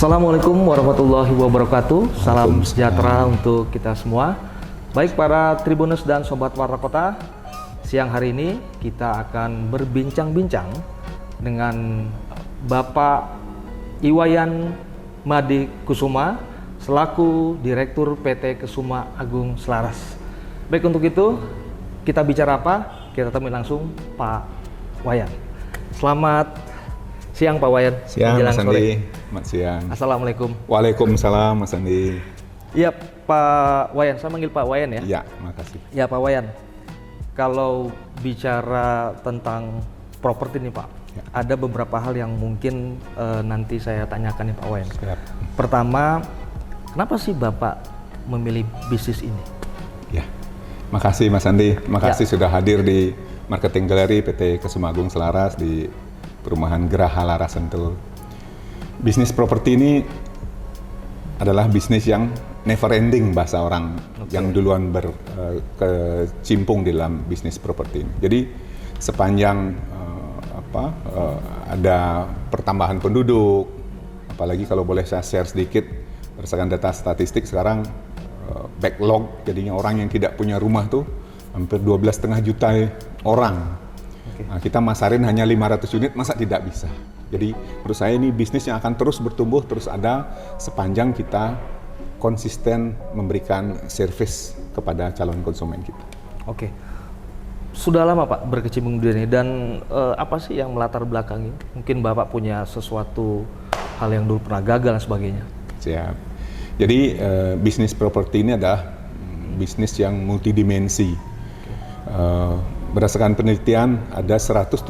Assalamualaikum warahmatullahi wabarakatuh. Salam sejahtera untuk kita semua. Baik para Tribuners dan Sobat Warta Kota, siang hari ini kita akan berbincang-bincang dengan Bapak Iwayan Made Kusuma selaku Direktur PT Kesuma Agung Selaras. Baik, untuk itu kita bicara apa? Kita temui langsung Pak Wayan. Selamat siang Pak Wayan. Siang Mas Andi. Selamat siang. Assalamualaikum. Waalaikumsalam Mas Andi. Iya Pak Wayan, saya manggil Pak Wayan ya? Iya, makasih. Ya Pak Wayan, kalau bicara tentang properti nih Pak, ya, ada beberapa hal yang mungkin nanti saya tanyakan nih Pak Wayan. Siap. Pertama, kenapa sih Bapak memilih bisnis ini? Ya, makasih Mas Andi. Makasih sudah hadir di Marketing Gallery PT Kesuma Agung Selaras di Perumahan Geraha Laras Sentul. Bisnis properti ini adalah bisnis yang never ending bahasa orang yang duluan berkecimpung di dalam bisnis properti ini. Jadi sepanjang ada pertambahan penduduk, apalagi kalau boleh saya share sedikit berdasarkan data statistik sekarang backlog, jadinya orang yang tidak punya rumah tuh hampir 12,5 juta orang. Nah, kita masarin hanya 500 unit, masa tidak bisa? Jadi menurut saya ini bisnis yang akan terus bertumbuh, terus ada sepanjang kita konsisten memberikan servis kepada calon konsumen kita. Oke, sudah lama Pak berkecimpung di sini dan apa sih yang melatar belakangi? Mungkin Bapak punya sesuatu hal yang dulu pernah gagal dan sebagainya. Siap. Jadi bisnis properti ini adalah bisnis yang multidimensi. Berdasarkan penelitian ada 174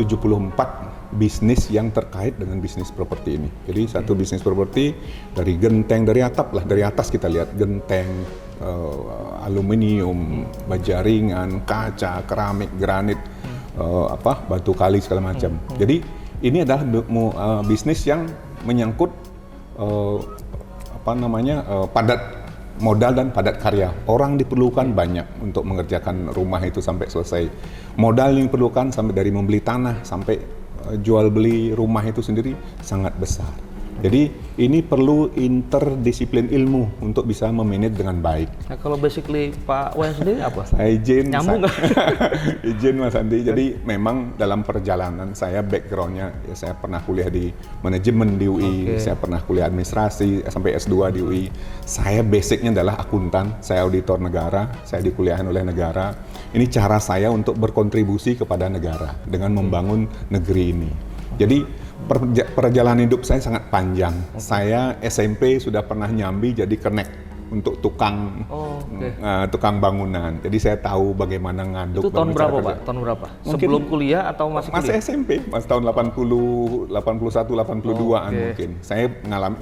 bisnis yang terkait dengan bisnis properti ini. Jadi satu bisnis properti dari genteng, dari atap lah, dari atas kita lihat genteng, aluminium, baja ringan, kaca, keramik, granit, batu kali segala macam. Jadi ini adalah bisnis yang menyangkut padat modal dan padat karya. Orang diperlukan banyak untuk mengerjakan rumah itu sampai selesai. Modal yang diperlukan sampai dari membeli tanah sampai jual beli rumah itu sendiri sangat besar. Jadi ini perlu interdisiplin ilmu untuk bisa memanage dengan baik. Nah, kalau basically Pak Wayan sendiri apa? Saya izin. Nyambung nggak? Izin Mas Andi. Jadi memang dalam perjalanan saya backgroundnya, ya saya pernah kuliah di manajemen di UI, saya pernah kuliah administrasi sampai S2 di UI. Saya basicnya adalah akuntan, saya auditor negara, saya dikuliahin oleh negara. Ini cara saya untuk berkontribusi kepada negara dengan membangun negeri ini. Jadi perjalanan hidup saya sangat panjang. Saya SMP sudah pernah nyambi jadi kenek untuk tukang tukang bangunan. Jadi saya tahu bagaimana ngaduk. Itu tahun berapa Pak? Tahun berapa? Mungkin sebelum kuliah atau masih kuliah? Masih SMP, mas tahun 80, 81, 82-an mungkin. Saya mengalami,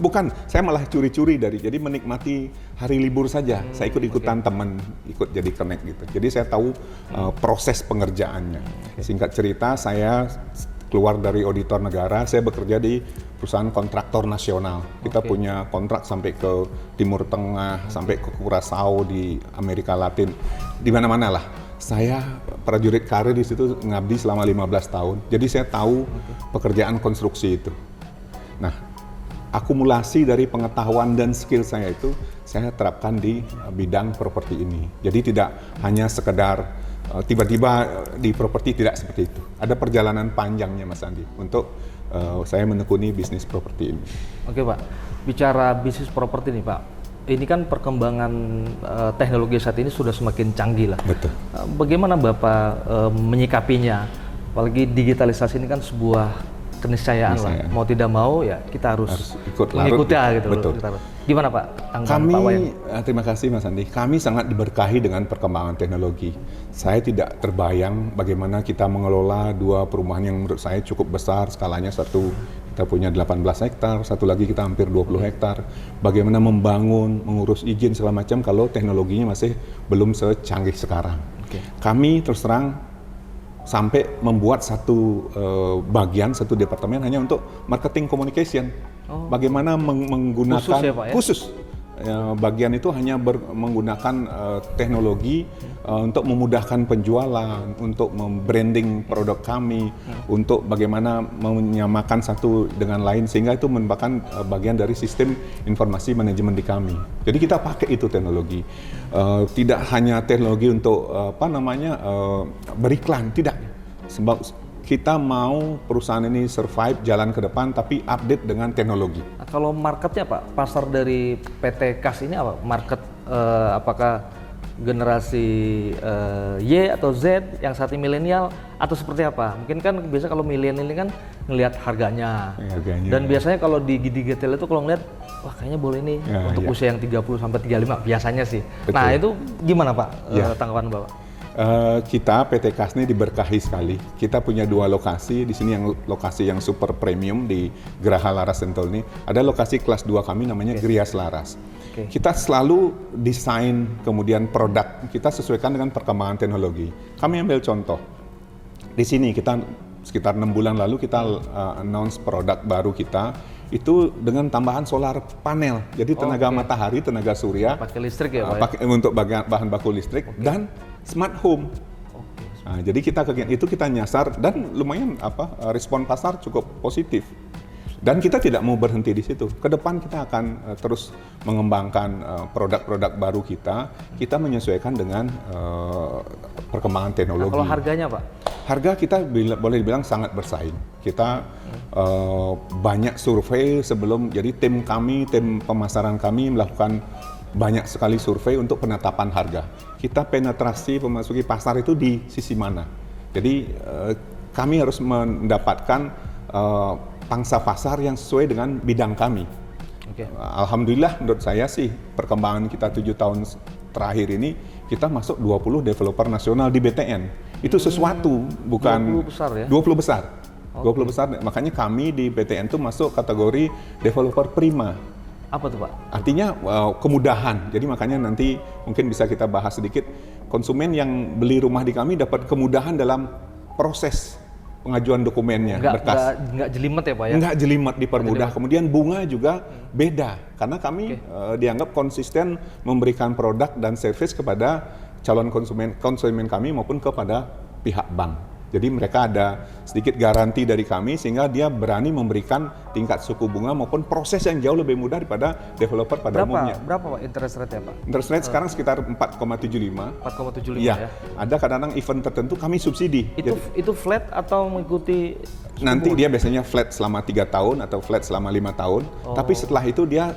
saya malah curi-curi jadi menikmati hari libur saja. Saya ikut-ikutan teman, ikut jadi kenek gitu. Jadi saya tahu proses pengerjaannya. Singkat cerita, saya keluar dari auditor negara, saya bekerja di perusahaan kontraktor nasional. Kita punya kontrak sampai ke Timur Tengah, sampai ke Curaçao di Amerika Latin, di mana-mana lah. Saya prajurit karir di situ ngabdi selama 15 tahun. Jadi saya tahu pekerjaan konstruksi itu. Nah, akumulasi dari pengetahuan dan skill saya itu saya terapkan di bidang properti ini. Jadi tidak hanya sekedar tiba-tiba di properti, tidak seperti itu. Ada perjalanan panjangnya Mas Andi untuk saya menekuni bisnis properti ini. Oke Pak, bicara bisnis properti nih Pak, ini kan perkembangan teknologi saat ini sudah semakin canggih lah. Betul. Bagaimana Bapak menyikapinya? Apalagi digitalisasi ini kan sebuah keniscayaan lah. Mau tidak mau ya kita harus mengikuti gitu. Betul. Gimana Pak tanggapan Pak Wayan? Terima kasih Mas Andi. Kami sangat diberkahi dengan perkembangan teknologi. Saya tidak terbayang bagaimana kita mengelola dua perumahan yang menurut saya cukup besar skalanya. Satu kita punya 18 hektar, satu lagi kita hampir 20 hektar. Bagaimana membangun, mengurus izin segala macam kalau teknologinya masih belum secanggih sekarang. Kami terus terang sampai membuat satu bagian, satu departemen hanya untuk marketing communication. Bagaimana menggunakan khusus ya Pak ya? Khusus bagian itu hanya menggunakan teknologi untuk memudahkan penjualan, untuk membranding produk kami, untuk bagaimana menyamakan satu dengan lain, sehingga itu merupakan bagian dari sistem informasi manajemen di kami. Jadi kita pakai itu teknologi, tidak hanya teknologi untuk beriklan, tidak. Sebab kita mau perusahaan ini survive, jalan ke depan, tapi update dengan teknologi. Nah, kalau marketnya Pak, pasar dari PT KAS ini apa? Market apakah generasi Y atau Z yang saat ini milenial atau seperti apa? Mungkin kan biasa kalau milenial ini kan ngelihat harganya. Dan biasanya kalau di Gidigetel itu kalau ngelihat, wah kayaknya boleh nih untuk usia yang 30 sampai 35 biasanya sih. Betul. Nah itu gimana Pak tanggapan Bapak? Kita PT KAS ini diberkahi sekali. Kita punya 2 lokasi di sini, yang lokasi yang super premium di Geraha Laras Sentul ini. Ada lokasi kelas 2 kami namanya Grias Laras. Kita selalu desain kemudian produk kita sesuaikan dengan perkembangan teknologi. Kami ambil contoh. Di sini kita sekitar 6 bulan lalu kita announce produk baru kita itu dengan tambahan solar panel. Jadi tenaga matahari, tenaga surya. Pakai listrik ya Pak? Untuk bahan baku listrik dan smart home. Nah, jadi kita nyasar dan lumayan respon pasar cukup positif. Dan kita tidak mau berhenti di situ. Ke depan kita akan terus mengembangkan produk-produk baru kita. Kita menyesuaikan dengan perkembangan teknologi. Nah, kalau harganya Pak? Harga kita boleh dibilang sangat bersaing. Kita banyak survei sebelum, jadi tim pemasaran kami melakukan banyak sekali survei untuk penetapan harga. Kita penetrasi memasuki pasar itu di sisi mana. Jadi kami harus mendapatkan pangsa pasar yang sesuai dengan bidang kami. Alhamdulillah menurut saya sih perkembangan kita 7 tahun terakhir ini kita masuk 20 developer nasional di BTN. Itu sesuatu, bukan 20 besar ya? 20 besar. 20 besar. Makanya kami di BTN itu masuk kategori developer prima. Apa tuh Pak? Artinya kemudahan. Jadi makanya nanti mungkin bisa kita bahas sedikit. Konsumen yang beli rumah di kami dapat kemudahan dalam proses pengajuan dokumennya, berkas. Nggak jelimet ya Pak ya? Nggak jelimet, dipermudah. Kemudian bunga juga beda. Karena kami dianggap konsisten memberikan produk dan service kepada calon konsumen kami maupun kepada pihak bank. Jadi mereka ada sedikit garansi dari kami sehingga dia berani memberikan tingkat suku bunga maupun proses yang jauh lebih mudah daripada developer pada umumnya. Berapa Pak interest rate-nya Pak? Interest rate sekarang sekitar 4,75. 4,75 ya. Ada kadang-kadang event tertentu kami subsidi. Itu flat atau mengikuti nanti dia biasanya flat selama 3 tahun atau flat selama 5 tahun. Tapi setelah itu dia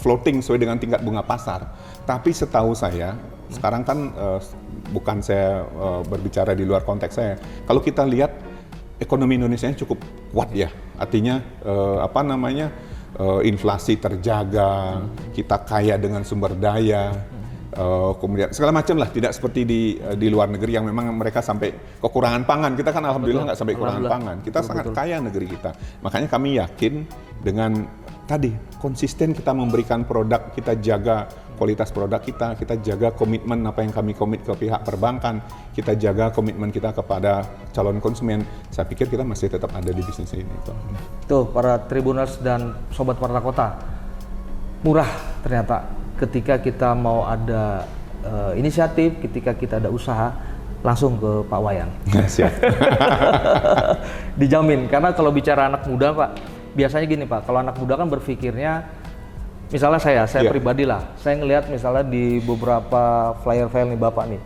floating sesuai dengan tingkat bunga pasar. Tapi setahu saya sekarang kan bukan saya berbicara di luar konteks saya. Kalau kita lihat ekonomi Indonesia cukup kuat ya. Artinya inflasi terjaga, kita kaya dengan sumber daya, kemudian segala macam lah. Tidak seperti di luar negeri yang memang mereka sampai kekurangan pangan. Kita kan alhamdulillah nggak sampai kekurangan pangan. Kita sangat kaya negeri kita. Makanya kami yakin dengan tadi konsisten kita memberikan produk, kita jaga kualitas produk kita jaga komitmen apa yang kami komit ke pihak perbankan, kita jaga komitmen kita kepada calon konsumen. Saya pikir kita masih tetap ada di bisnis ini. Tuh para Tribuners dan Sobat Warta Kota, murah ternyata ketika kita mau ada inisiatif, ketika kita ada usaha, langsung ke Pak Wayan. Siap. Dijamin, karena kalau bicara anak muda Pak, biasanya gini Pak, kalau anak muda kan berpikirnya, misalnya saya pribadi lah, saya ngelihat misalnya di beberapa flyer file nih Bapak nih,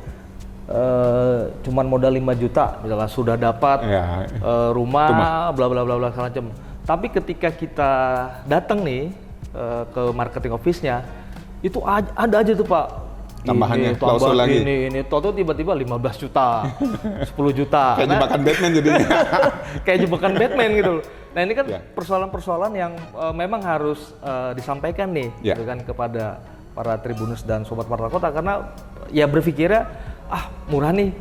cuman modal 5 juta misalnya sudah dapat rumah, bla bla bla bla segala macam. Tapi ketika kita datang nih ke marketing office-nya, itu ada aja tuh Pak, tambahannya, klausul lagi. Ini toto tiba-tiba 15 juta, 10 juta. Kayak jebakan Batman jadinya. Kayak jebakan Batman gitu. Nah ini kan persoalan-persoalan yang memang harus disampaikan nih gitu kan kepada para Tribuners dan Sobat Warta Kota, karena ya berpikirnya murah nih,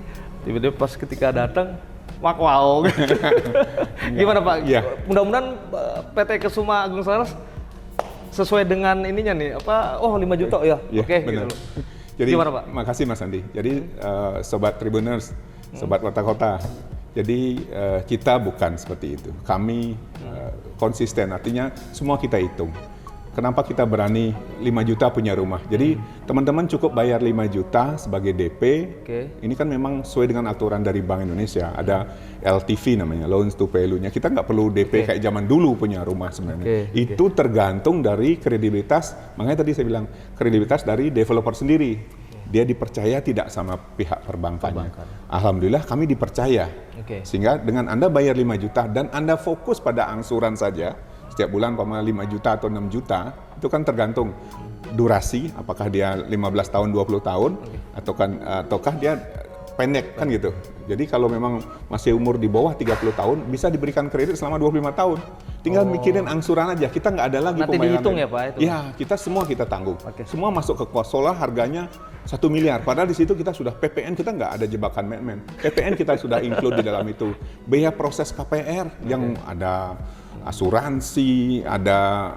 tiba-tiba pas ketika datang wow. Gimana Pak? Mudah-mudahan PT Kesuma Agung Selaras sesuai dengan ininya nih 5 juta ya. Oke, gitu loh. Jadi gimana Pak? Makasih Mas Andi. Jadi Sobat Tribuners, Sobat Warta Kota, jadi kita bukan seperti itu. Kami konsisten, artinya semua kita hitung. kenapa kita berani 5 juta punya rumah. Jadi teman-teman cukup bayar 5 juta sebagai DP. Ini kan memang sesuai dengan aturan dari Bank Indonesia. Ada LTV namanya, loans to value-nya. Kita nggak perlu DP kayak zaman dulu punya rumah sebenarnya. Itu tergantung dari kredibilitas. Makanya tadi saya bilang kredibilitas dari developer sendiri. Dia dipercaya tidak sama pihak perbankannya. Alhamdulillah kami dipercaya. Sehingga dengan Anda bayar 5 juta dan Anda fokus pada angsuran saja, setiap bulan 5 juta atau 6 juta, itu kan tergantung durasi, apakah dia 15 tahun, 20 tahun, ataukah dia pendek, kan gitu. Jadi kalau memang masih umur di bawah 30 tahun, bisa diberikan kredit selama 25 tahun. Tinggal mikirin angsuran aja, kita nggak ada lagi nanti pembayaran. Dihitung ya Pak? Itu? Ya, semua kita tanggung. Semua masuk ke kos, solar harganya 1 miliar. Padahal di situ kita sudah PPN, kita nggak ada jebakan men. PPN kita sudah include di dalam itu. Biaya proses KPR yang ada asuransi, ada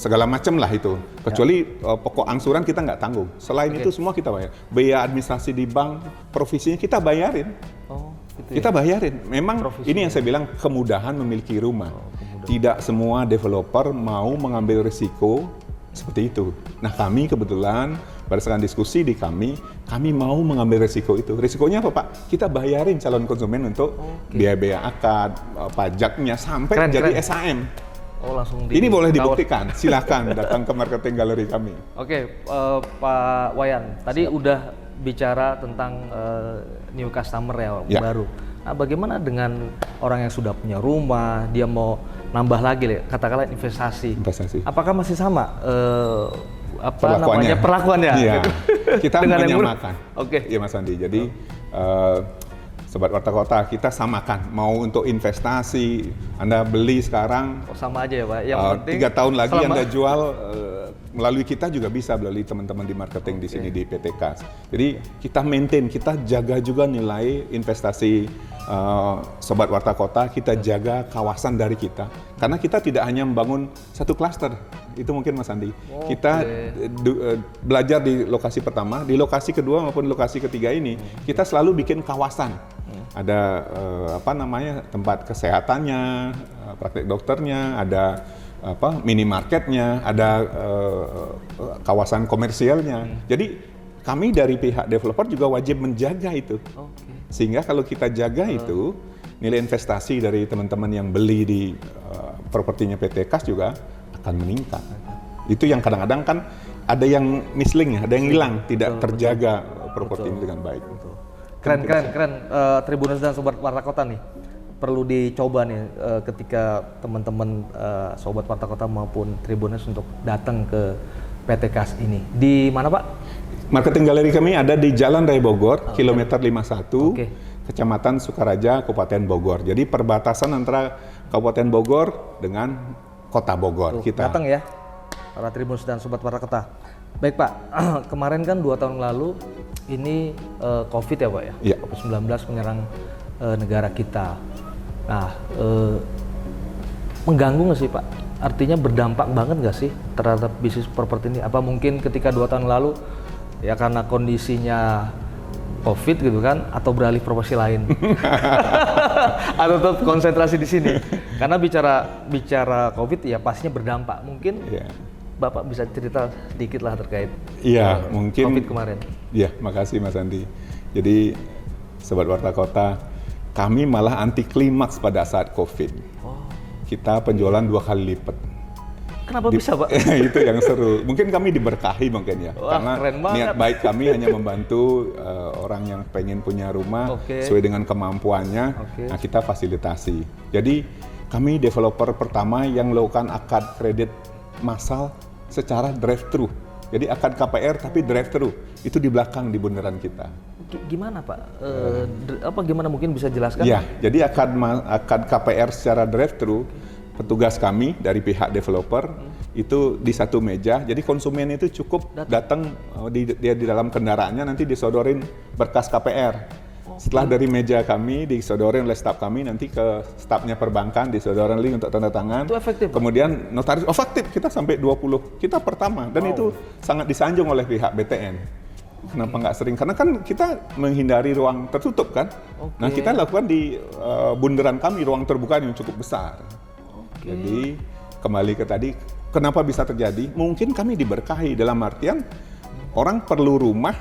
segala macam lah itu. Kecuali pokok angsuran kita nggak tanggung. Selain itu semua kita bayar. Biaya administrasi di bank, provisinya kita bayarin. Kita bayarin. Memang ini yang saya bilang kemudahan memiliki rumah. Tidak semua developer mau mengambil risiko seperti itu. Nah kami kebetulan berdasarkan diskusi di kami mau mengambil risiko itu. Risikonya apa Pak? Kita bayarin calon konsumen untuk biaya-biaya akad, pajaknya sampai jadi SAM. Langsung ini boleh dibuktikan. Silakan datang ke marketing galeri kami. Pak Wayan, tadi udah bicara tentang new customer ya baru. Nah, bagaimana dengan orang yang sudah punya rumah, dia mau nambah lagi, katakanlah investasi. Apakah masih sama perlakuannya? Iya. Gitu? Kita menyamakan. Iya Mas Andi. Jadi Sobat Warta Kota, kita samakan. Mau untuk investasi, Anda beli sekarang. Sama aja ya Pak. Yang penting 3 tahun lagi Anda jual melalui kita juga bisa, melalui teman-teman di marketing di sini di PT Kas. Jadi kita maintain, kita jaga juga nilai investasi Sobat Warta Kota, kita jaga kawasan dari kita. Karena kita tidak hanya membangun satu klaster, itu mungkin Mas Andi. Kita belajar di lokasi pertama, di lokasi kedua maupun lokasi ketiga ini, kita selalu bikin kawasan. Ada tempat kesehatannya, praktek dokternya, ada minimarketnya, ada kawasan komersialnya. Jadi kami dari pihak developer juga wajib menjaga itu. Sehingga kalau kita jaga itu, nilai investasi dari teman-teman yang beli di propertinya PT Kas juga akan meningkat. Itu yang kadang-kadang kan ada yang misling, ada yang hilang, tidak terjaga properti ini dengan baik. Keren. Tribuners dan Sobat Warta Kota nih, perlu dicoba nih ketika teman-teman Sobat Warta Kota maupun Tribuners untuk datang ke PT Kas ini. Di mana Pak? Marketing galeri kami ada di Jalan Raya Bogor, kilometer 51, Kecamatan Sukaraja, Kabupaten Bogor. Jadi perbatasan antara Kabupaten Bogor dengan Kota Bogor. Kita datang ya, para Tribuners dan Sobat Warta Kota. Baik Pak, kemarin kan 2 tahun lalu ini COVID ya Pak ya? Iya. COVID-19 menyerang negara kita. Nah, mengganggu nggak sih Pak? Artinya berdampak banget nggak sih terhadap bisnis properti ini? Apa mungkin ketika 2 tahun lalu ya karena kondisinya COVID gitu kan, atau beralih profesi lain? Atau tetap konsentrasi di sini? Karena bicara COVID ya pastinya berdampak. Mungkin Bapak bisa cerita sedikit lah terkait mungkin COVID kemarin. Iya, makasih Mas Andi. Jadi Sobat Warta Kota, kami malah anti klimaks pada saat COVID. Kita penjualan 2 kali lipat. Kenapa bisa Pak? Itu yang seru. Mungkin kami diberkahi mungkin ya. Karena niat baik kami hanya membantu orang yang pengen punya rumah sesuai dengan kemampuannya. Nah, kita fasilitasi. Jadi kami developer pertama yang melakukan akad kredit massal secara drive-thru. Jadi akad KPR tapi drive-thru. Itu di belakang di bundaran kita. Gimana Pak? Gimana mungkin bisa jelaskan? Ya, jadi akad KPR secara drive-thru, petugas kami dari pihak developer itu di satu meja. Jadi konsumen itu cukup datang dia di dalam kendaraannya, nanti disodorin berkas KPR. Setelah dari meja kami disodorin oleh staf kami, nanti ke stafnya perbankan disodorin link untuk tanda tangan. Itu efektif? Kemudian notaris, efektif, kita sampai 20. Kita pertama, dan itu sangat disanjung oleh pihak BTN. Kenapa nggak sering? Karena kan kita menghindari ruang tertutup kan. Nah kita lakukan di bundaran kami, ruang terbuka yang cukup besar. Jadi kembali ke tadi, kenapa bisa terjadi? Mungkin kami diberkahi dalam artian orang perlu rumah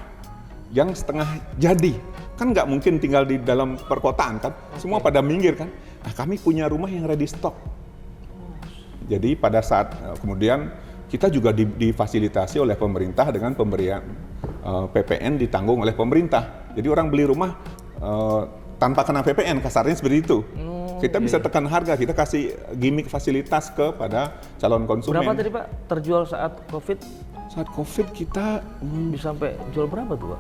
yang setengah jadi. Kan nggak mungkin tinggal di dalam perkotaan kan, semua pada minggir kan. Nah, kami punya rumah yang ready stock. Jadi pada saat kemudian kita juga difasilitasi oleh pemerintah dengan pemberian PPN ditanggung oleh pemerintah. Jadi orang beli rumah tanpa kena PPN, kasarnya seperti itu. Kita bisa tekan harga, kita kasih gimmick fasilitas kepada calon konsumen. Berapa tadi Pak terjual saat COVID? Saat COVID kita Bisa sampai jual berapa tuh Pak?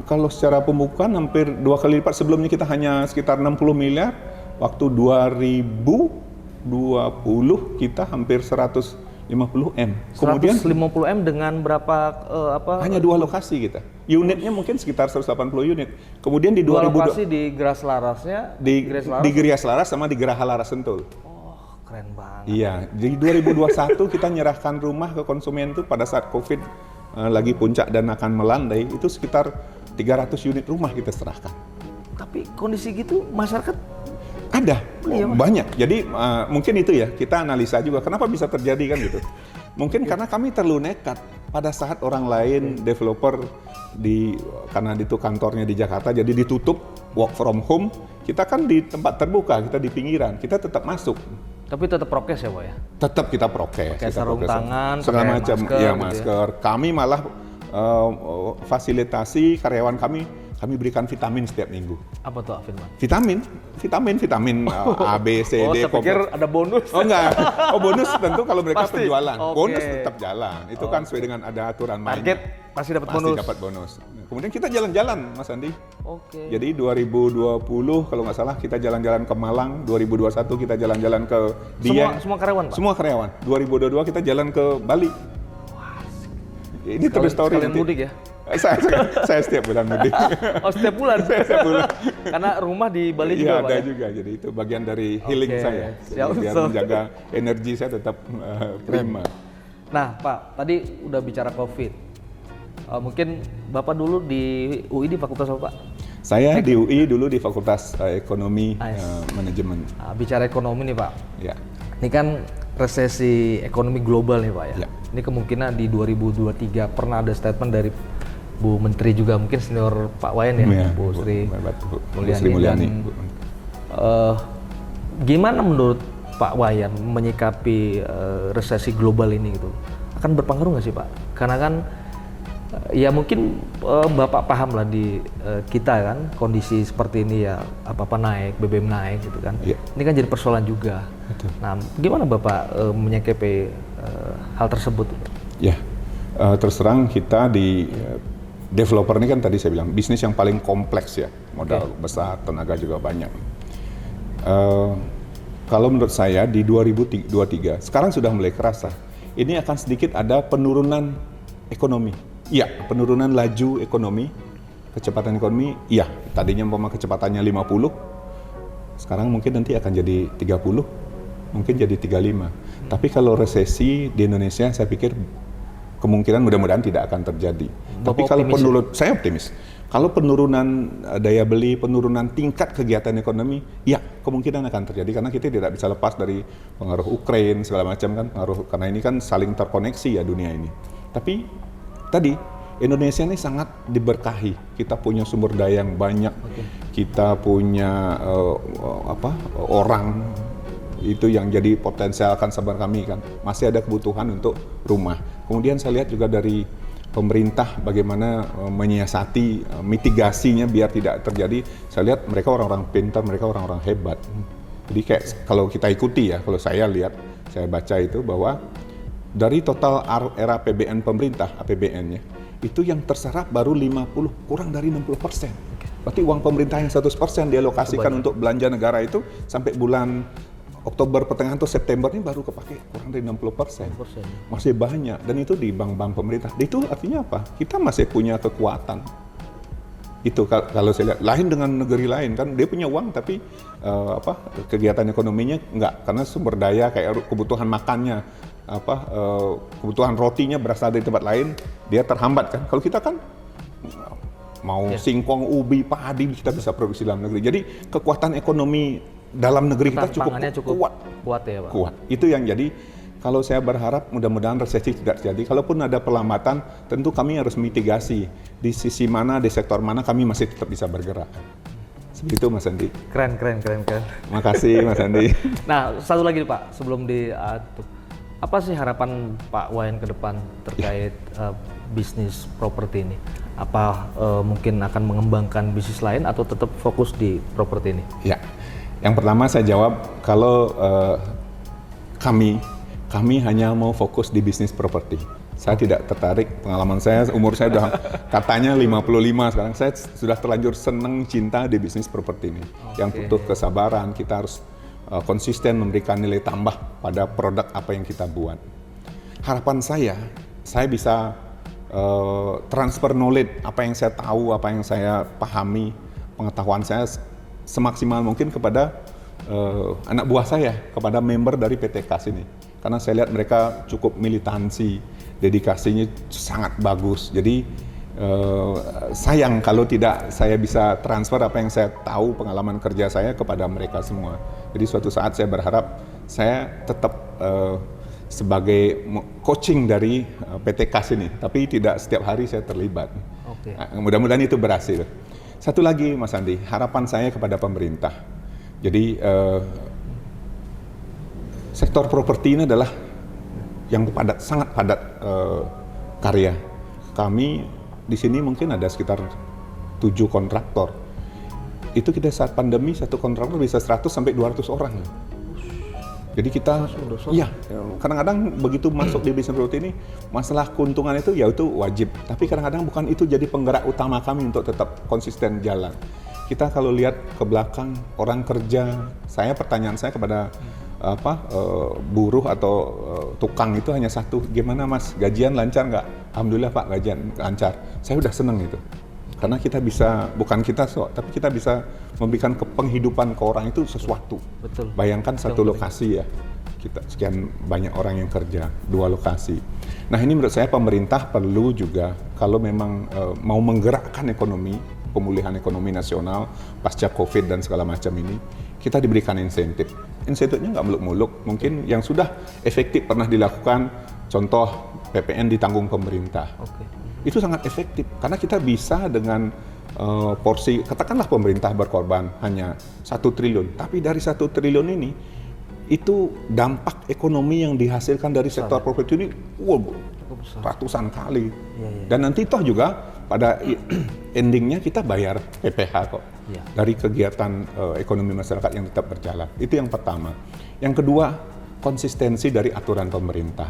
kalau secara pembukaan hampir 2 kali lipat. Sebelumnya kita hanya sekitar 60 miliar. Waktu 2020 kita hampir 150 M. Kemudian 150 M dengan berapa hanya 2 lokasi kita. Unitnya mungkin sekitar 180 unit. Kemudian di 2 2020 lokasi di Gras Larasnya, di Gerias Laras sama di Geraha Laras Sentul. Oh, keren banget. Iya, jadi 2021 kita nyerahkan rumah ke konsumen itu pada saat COVID lagi puncak dan akan melandai, itu sekitar 300 unit rumah kita serahkan. Tapi kondisi gitu masyarakat Ada, Iya, Mas. banyak. Jadi mungkin itu ya, kita analisa juga kenapa bisa terjadi kan gitu. Mungkin karena kami terlalu nekat pada saat orang lain, developer karena itu kantornya di Jakarta, jadi ditutup, work from home. Kita kan di tempat terbuka, kita di pinggiran, kita tetap masuk. tapi tetap prokes ya Pak ya? Tetap kita prokes. Pakai kita sarung prokes. tangan, segala pakai macam, masker ya gitu ya. masker. Kami malah fasilitasi karyawan kami berikan vitamin setiap minggu. Apa tuh Firman? Vitamin A, B, C, Oh, D. saya pikir ada bonus. Oh enggak, bonus tentu kalau mereka Pasti. penjualan. Oke. Bonus tetap jalan. Itu kan sesuai dengan ada aturan mainnya. Target pasti dapat Pasti bonus. dapat bonus. Kemudian kita jalan-jalan, Mas Andi. Oke. Jadi 2020 kalau nggak salah kita jalan-jalan ke Malang, 2021 kita jalan-jalan ke Dieng. Semua karyawan Pak? Semua karyawan. 2022 kita jalan ke Bali. Ini terus story Sekalian nanti. mudik ya? Saya setiap bulan mudik. Oh setiap bulan? Setiap bulan. Karena rumah di Bali juga Iya Pak ada ya? juga. Jadi itu bagian dari healing Oke, saya. siap. Biar menjaga energi saya tetap prima. Nah Pak, tadi udah bicara COVID. Mungkin Bapak dulu di UI di Fakultas apa Pak? Saya di UI dulu di Fakultas Ekonomi Nice. Manajemen. Nah, bicara ekonomi nih Pak. Ya. Ini kan resesi ekonomi global nih Pak ya. Ya. Ini kemungkinan di 2023 pernah ada statement dari Bu Menteri juga, mungkin senior Pak Wayan ya, Iya, Bu Sri Bu Mulyani. Sri Mulyani. Gimana menurut Pak Wayan menyikapi resesi global ini gitu? Akan berpengaruh nggak sih Pak? Karena kan ya mungkin Bapak paham lah di kita kan kondisi seperti ini ya, apa-apa naik, BBM naik gitu kan. Iya. Ini kan jadi persoalan juga. Betul. Nah, gimana Bapak menyikapi hal tersebut? Ya, terus terang kita di developer ini kan tadi saya bilang bisnis yang paling kompleks ya, modal besar, tenaga juga banyak. Kalau menurut saya di 2023 sekarang sudah mulai kerasa, ini akan sedikit ada penurunan ekonomi. Iya, penurunan laju ekonomi, kecepatan ekonomi. Iya, tadinya umpama kecepatannya 50, sekarang mungkin nanti akan jadi 30, mungkin jadi 35. Tapi kalau resesi di Indonesia, saya pikir kemungkinan mudah-mudahan tidak akan terjadi. Tapi kalau saya optimis. Kalau penurunan daya beli, penurunan tingkat kegiatan ekonomi, ya kemungkinan akan terjadi karena kita tidak bisa lepas dari pengaruh Ukraina segala macam kan, pengaruh karena ini kan saling terkoneksi ya dunia ini. Tapi tadi Indonesia ini sangat diberkahi. Kita punya sumber daya yang banyak, kita punya orang itu yang jadi potensial kan sabar kami kan. Masih ada kebutuhan untuk rumah. Kemudian saya lihat juga dari pemerintah bagaimana menyiasati mitigasinya biar tidak terjadi. Saya lihat mereka orang-orang pintar, mereka orang-orang hebat. Jadi kayak kalau kita ikuti ya, kalau saya lihat, saya baca itu bahwa dari total era APBN pemerintah, APBN-nya, itu yang terserap baru 50, kurang dari 60%. Berarti uang pemerintah yang 100% dialokasikan untuk belanja negara itu sampai bulan Oktober pertengahan atau September ini baru kepake kurang dari 60%. Masih banyak dan itu di bank-bank pemerintah. Itu artinya apa? Kita masih punya kekuatan. Itu kalau saya lihat lain dengan negeri lain kan dia punya uang tapi kegiatan ekonominya enggak karena sumber daya kayak kebutuhan makannya kebutuhan rotinya berasal dari tempat lain dia terhambat kan. Kalau kita kan mau singkong, ubi, padi kita bisa produksi dalam negeri. Jadi kekuatan ekonomi dalam negeri kita cukup kuat kuat ya Pak. kuat. Itu yang jadi kalau saya berharap mudah-mudahan resesi tidak terjadi. Kalaupun ada perlambatan, tentu kami harus mitigasi di sisi mana, di sektor mana kami masih tetap bisa bergerak. Seperti itu Mas Andi. Keren. Makasih Mas Andi. Nah, satu lagi nih, Pak, sebelum apa sih harapan Pak Wayan ke depan terkait bisnis properti ini? Apa mungkin akan mengembangkan bisnis lain atau tetap fokus di properti ini? Ya, yang pertama saya jawab kalau kami hanya mau fokus di bisnis properti. Saya tidak tertarik, pengalaman saya, umur saya udah katanya 55 sekarang, saya sudah terlanjur seneng cinta di bisnis properti ini. Yang butuh kesabaran, kita harus konsisten memberikan nilai tambah pada produk apa yang kita buat. Harapan saya bisa transfer knowledge, apa yang saya tahu, apa yang saya pahami, pengetahuan saya semaksimal mungkin kepada anak buah saya, kepada member dari PT KAS ini. Karena saya lihat mereka cukup militansi, dedikasinya sangat bagus. Jadi sayang kalau tidak saya bisa transfer apa yang saya tahu, pengalaman kerja saya kepada mereka semua. Jadi suatu saat saya berharap saya tetap sebagai coaching dari PT KAS ini, tapi tidak setiap hari saya terlibat. Mudah-mudahan itu berhasil. Satu lagi Mas Andi, harapan saya kepada pemerintah. Jadi sektor properti ini adalah yang padat, sangat padat karya. Kami di sini mungkin ada sekitar 7 kontraktor. Itu kita saat pandemi satu kontraktor bisa 100 sampai 200 orang. Jadi kita, ya kadang-kadang begitu masuk di bisnis properti ini, masalah keuntungan itu ya itu wajib. Tapi kadang-kadang bukan itu jadi penggerak utama kami untuk tetap konsisten jalan. Kita kalau lihat ke belakang orang kerja, pertanyaan saya kepada buruh atau tukang itu hanya satu, gimana Mas, gajian lancar nggak? Alhamdulillah Pak, gajian lancar. Saya udah seneng itu, karena kita bisa, bukan kita tapi kita bisa memberikan penghidupan ke orang itu sesuatu. Betul. Bayangkan satu lokasi ya, kita sekian banyak orang yang kerja, 2 lokasi. Nah ini menurut saya pemerintah perlu juga, kalau memang mau menggerakkan ekonomi, pemulihan ekonomi nasional pasca COVID dan segala macam ini, kita diberikan insentif. Insentifnya nggak muluk-muluk, mungkin yang sudah efektif pernah dilakukan, contoh PPN ditanggung pemerintah. Itu sangat efektif, karena kita bisa dengan porsi, katakanlah pemerintah berkorban hanya 1 triliun, tapi dari 1 triliun ini, itu dampak ekonomi yang dihasilkan dari sektor properti ini, ratusan kali. Dan nanti toh juga pada endingnya kita bayar PPH kok. Dari kegiatan ekonomi masyarakat yang tetap berjalan. Itu yang pertama. Yang kedua, konsistensi dari aturan pemerintah.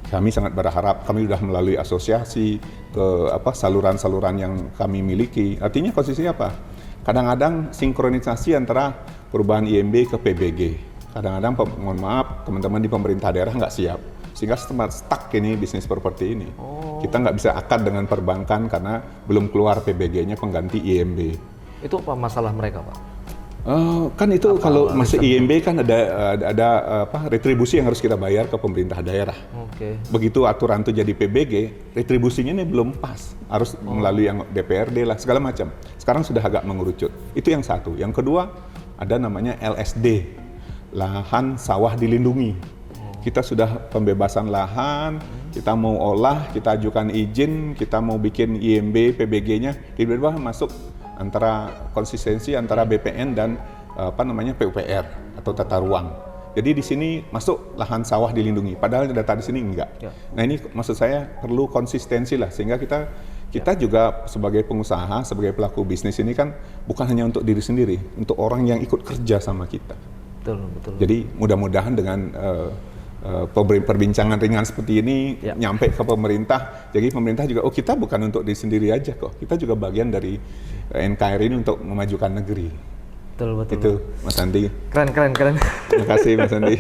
Kami sangat berharap, kami sudah melalui asosiasi ke saluran-saluran yang kami miliki. Artinya konsisten apa? Kadang-kadang sinkronisasi antara perubahan IMB ke PBG. Kadang-kadang mohon maaf, teman-teman di pemerintah daerah nggak siap. Sehingga stuck ini bisnis properti ini. Kita nggak bisa akad dengan perbankan karena belum keluar PBG-nya pengganti IMB. Itu apa masalah mereka, Pak? Kan itu kalau masih IMB kan ada retribusi yang harus kita bayar ke pemerintah daerah. Begitu aturan itu jadi PBG, retribusinya ini belum pas, harus melalui yang DPRD lah segala macam. Sekarang sudah agak mengerucut. Itu yang satu. Yang kedua ada namanya LSD, lahan sawah dilindungi. Kita sudah pembebasan lahan, kita mau olah, kita ajukan izin, kita mau bikin IMB, PBG-nya, tiba-tiba masuk antara konsistensi antara BPN dan PUPR atau tata ruang. Jadi di sini masuk lahan sawah dilindungi, padahal data di sini enggak. Nah ini maksud saya perlu konsistensi lah, sehingga kita juga sebagai pengusaha, sebagai pelaku bisnis ini kan bukan hanya untuk diri sendiri, untuk orang yang ikut kerja sama kita. Betul. Jadi mudah-mudahan dengan perbincangan ringan seperti ini nyampe ke pemerintah. Jadi pemerintah juga, kita bukan untuk diri sendiri aja kok. Kita juga bagian dari NKRI ini untuk memajukan negeri. Betul. Itu Mas Andi. Keren. Terima kasih Mas Andi.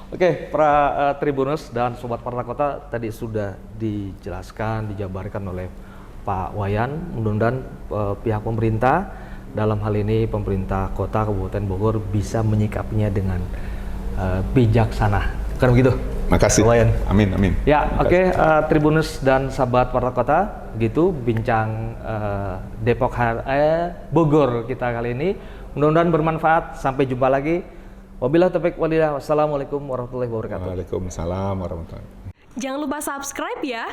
Oke, para Tribuners dan Sobat Warta Kota, tadi sudah dijelaskan, dijabarkan oleh Pak Wayan. Mudah-mudahan pihak pemerintah, dalam hal ini pemerintah Kota Kabupaten Bogor, bisa menyikapinya dengan bijaksana. Kan begitu? Makasih. Wayan. Amin. Ya, oke, Tribuners dan Sahabat Warta Kota, gitu bincang Bogor kita kali ini. Mudah-mudahan bermanfaat. Sampai jumpa lagi. Wabillahi taufiq walhidayah. Wassalamualaikum warahmatullahi wabarakatuh. Waalaikumsalam warahmatullahi wabarakatuh. Jangan lupa subscribe ya.